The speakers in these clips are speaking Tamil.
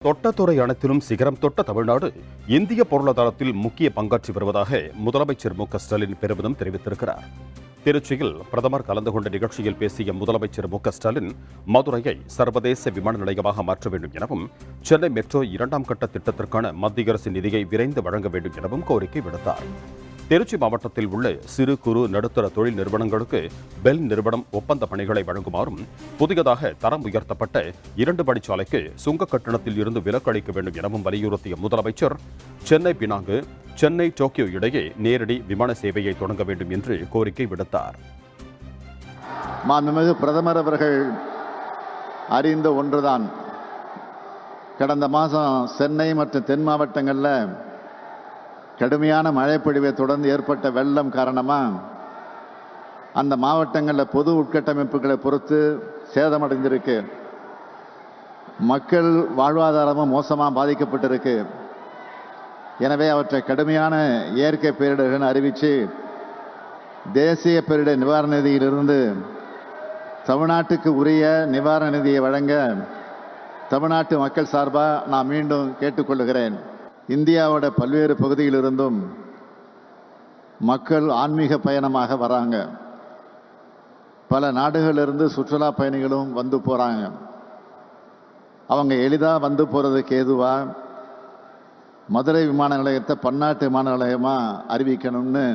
தொட்டத்துறை அனைத்திலும் சிகரம் தொட்ட தமிழ்நாடு இந்திய பொருளாதாரத்தில் முக்கிய பங்காற்றி வருவதாக முதலமைச்சர் மு.க.ஸ்டாலின் பெருமிதம் தெரிவித்திருக்கிறார். திருச்சியில் பிரதமர் கலந்து கொண்ட நிகழ்ச்சியில் பேசிய முதலமைச்சர் மு.க.ஸ்டாலின் மதுரையை சர்வதேச விமான நிலையமாக மாற்ற வேண்டும் எனவும் சென்னை மெட்ரோ 2ஆம் கட்ட திட்டத்திற்கான மத்திய அரசின் நிதியை விரைந்து வழங்க வேண்டும் எனவும் கோரிக்கை விடுத்தார். திருச்சி மாவட்டத்தில் உள்ள சிறு குறு நடுத்தர தொழில் நிறுவனங்களுக்கு பெல் நிறுவனம் ஒப்பந்த பணிகளை வழங்குமாறும் புதியதாக தரம் உயர்த்தப்பட்ட 2 வழிச்சாலைக்கு சுங்க கட்டணத்தில் இருந்து விலக்கு அளிக்க வேண்டும் எனவும் வலியுறுத்திய முதலமைச்சர் சென்னை பினாங்கு சென்னை டோக்கியோ இடையே நேரடி விமான சேவையை தொடங்க வேண்டும் என்று கோரிக்கை விடுத்தார். மாண்புமிகு பிரதமர் அவர்கள் அறிந்த ஒன்றுதான், கடந்த மாதம் சென்னை மற்றும் தென் மாவட்டங்களில் கடுமையான மழைப்பொழிவை தொடர்ந்து ஏற்பட்ட வெள்ளம் காரணமாக அந்த மாவட்டங்களில் பொது உட்கட்டமைப்புகளை பொறுத்து சேதமடைந்திருக்கு. மக்கள் வாழ்வாதாரமும் மோசமாக பாதிக்கப்பட்டிருக்கு. எனவே அவற்றை கடுமையான இயற்கை பேரிடர்கள் அறிவித்து தேசிய பேரிடர் நிவாரண நிதியிலிருந்து தமிழ்நாட்டுக்கு உரிய நிவாரண நிதியை வழங்க தமிழ்நாட்டு மக்கள் சார்பாக நான் மீண்டும் கேட்டுக்கொள்கிறேன். இந்தியாவோட பல்வேறு பகுதியிலிருந்தும் மக்கள் ஆன்மீக பயணமாக வராங்க. பல நாடுகளிலிருந்து சுற்றுலா பயணிகளும் வந்து போகிறாங்க. அவங்க எளிதாக வந்து போகிறதுக்கு ஏதுவாக மதுரை விமான நிலையத்தை பன்னாட்டு விமான நிலையமாக அறிவிக்கணும்னு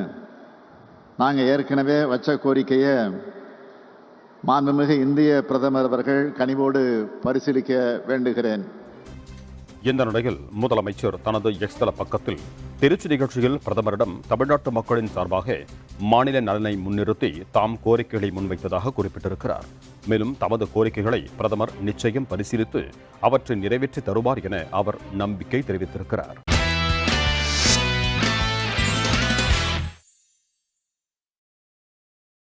நாங்கள் ஏற்கனவே வச்ச கோரிக்கையை மாண்புமிகு இந்திய பிரதமர் அவர்கள் கனிவோடு பரிசீலிக்க வேண்டுகிறேன். இந்த நிலையில் முதலமைச்சர் தனது எக்ஸ் தள பக்கத்தில் திருச்சி நிகழ்ச்சியில் பிரதமரிடம் தமிழ்நாட்டு மக்களின் சார்பாக மாநில நலனை முன்னிறுத்தி தாம் கோரிக்கைகளை முன்வைத்ததாக குறிப்பிட்டிருக்கிறார். மேலும் தமது கோரிக்கைகளை பிரதமர் நிச்சயம் பரிசீலித்து அவற்றை நிறைவேற்றி தருவார் என அவர் நம்பிக்கை தெரிவித்திருக்கிறார்.